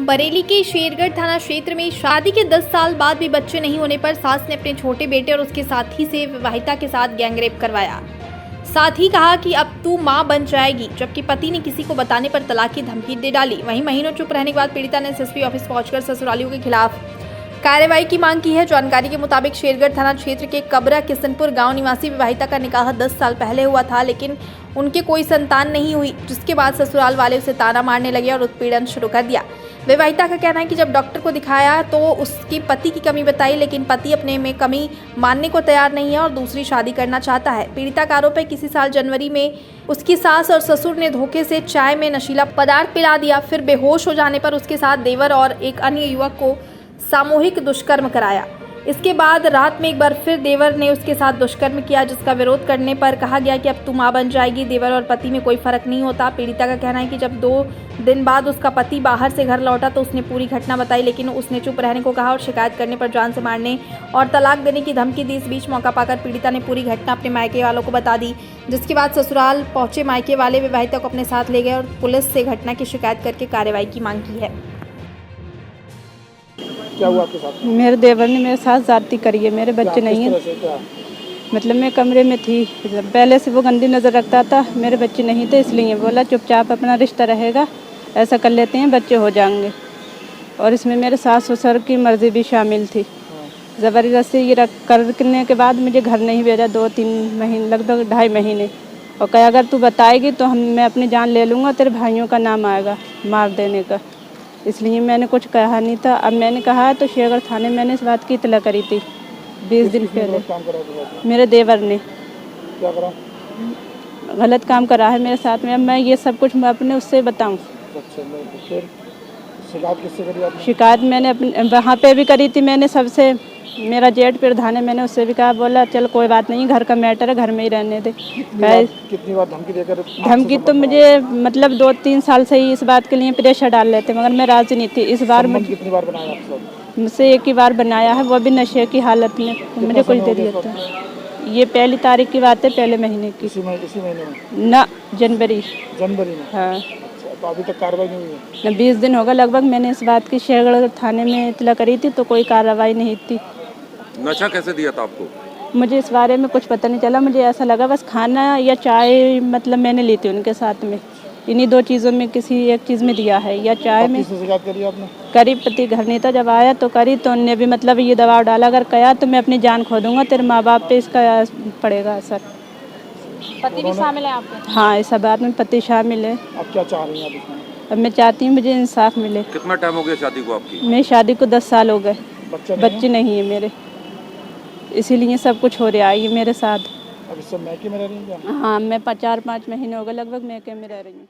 बरेली के शेरगढ़ थाना क्षेत्र में शादी के 10 साल बाद भी बच्चे नहीं होने पर सास ने अपने छोटे बेटे और उसके साथी से विवाहिता के साथ गैंगरेप करवाया। साथ ही कहा कि अब तू मां बन जाएगी, जबकि पति ने किसी को बताने पर तलाक की धमकी दे डाली। वहीं महीनों चुप रहने के बाद पीड़िता ने एसएसपी ऑफिस पहुंचकर ससुरालियों के खिलाफ कार्रवाई की मांग की है। जानकारी के मुताबिक शेरगढ़ थाना क्षेत्र के कबरा किशनपुर गांव निवासी विवाहिता का निकाह 10 साल पहले हुआ था, लेकिन उनके कोई संतान नहीं हुई, जिसके बाद ससुराल वाले उसे ताना मारने लगे और उत्पीड़न शुरू कर दिया। विवाहिता का कहना है कि जब डॉक्टर को दिखाया तो उसके पति की कमी बताई, लेकिन पति अपने में कमी मानने को तैयार नहीं है और दूसरी शादी करना चाहता है। पीड़िता का आरोप है किसी साल जनवरी में उसकी सास और ससुर ने धोखे से चाय में नशीला पदार्थ पिला दिया, फिर बेहोश हो जाने पर उसके साथ देवर और एक अन्य युवक को सामूहिक दुष्कर्म कराया। इसके बाद रात में एक बार फिर देवर ने उसके साथ दुष्कर्म किया, जिसका विरोध करने पर कहा गया कि अब तू मां बन जाएगी। देवर और पति में कोई फर्क नहीं होता। पीड़िता का कहना है कि जब 2 दिन बाद उसका पति बाहर से घर लौटा तो उसने पूरी घटना बताई, लेकिन उसने चुप रहने को कहा और शिकायत करने पर जान से मारने और तलाक देने की धमकी दी। इस बीच मौका पाकर पीड़िता ने पूरी घटना अपने मायके वालों को बता दी, जिसके बाद ससुराल पहुंचे मायके वाले विवाहिता को अपने साथ ले गए और पुलिस से घटना की शिकायत करके कार्रवाई की मांग की है। क्या हुआ आपके साथ? मेरे देवर ने मेरे साथ ज्यादती करी है। मेरे बच्चे नहीं हैं। मतलब मैं कमरे में थी, पहले से वो गंदी नज़र रखता था, मेरे बच्चे नहीं थे, इसलिए बोला चुपचाप अपना रिश्ता रहेगा, ऐसा कर लेते हैं, बच्चे हो जाएंगे। और इसमें मेरे सास ससुर की मर्जी भी शामिल थी। ज़बरदस्ती ये करने के बाद मुझे घर नहीं भेजा 2-3 महीने, लगभग 2.5 महीने, और कहा अगर तू बताएगी तो मैं अपनी जान ले लूँगा, तेरे भाइयों का नाम आएगा मार देने का। इसलिए मैंने कुछ कहा नहीं था। अब मैंने कहा तो शेरगढ़ थाने मैंने इस बात की इतला करी थी 20 दिन पहले। मेरे देवर ने क्या करा? गलत काम करा है मेरे साथ में। अब मैं ये सब कुछ मैं अपने उससे बताऊं। फिर शिकायत किससे करी आपने? शिकायत मैंने अपने वहाँ पे भी करी थी। मैंने सबसे, मेरा जेठ प्रधान है, मैंने उससे भी कहा, बोला चल कोई बात नहीं, घर का मैटर है, घर में ही रहने दे। कितनी बार धमकी देकर? धमकी तो मुझे मतलब 2-3 साल से ही इस बात के लिए प्रेशर डाल लेते, मगर मैं राजी नहीं थी। इस बार मुझे कितनी बार बनाया आपसे? मुझसे एक ही बार बनाया है, वो भी नशे की हालत में। मुझे कुछ दे दिया था। ये 1 तारीख की बात है, पहले महीने की। इसी महीने में ना, जनवरी में। हाँ। तो अभी तक कार्रवाई नहीं हुई है? 20 दिन होगा लगभग। मैंने इस बात की शेरगढ़ थाने में इतला करी थी तो कोई कार्रवाई नहीं थी। नशा कैसे दिया था आपको? मुझे इस बारे में कुछ पता नहीं चला। मुझे ऐसा लगा बस खाना या चाय मतलब मैंने ली थी उनके साथ में, इन्हीं 2 चीज़ों में किसी एक चीज़ में दिया है, या चाय में। शिकायत करी आपने? करीब पति घर नहीं था, जब आया तो करी, तो उनने भी मतलब ये दबाव डाला, अगर कहा तो मैं अपनी जान खो दूंगा, तेरे माँ बाप पे इसका पड़ेगा असर। पति भी शामिल है आपके? हाँ, इस बात में पति शामिल है। आप क्या चाह रही हैं आप इसमें? अब मैं चाहती हूँ मुझे इंसाफ मिले। कितना टाइम हो गया शादी को आपकी? मेरी शादी को 10 साल हो गए, बच्चे नहीं है मेरे, इसीलिए सब कुछ हो रहा है ये मेरे साथ। अब इस सब मैके में रह रही हैं क्या? हाँ, मैं 4-5 महीने हो गए लगभग मैके में रह रही हूँ।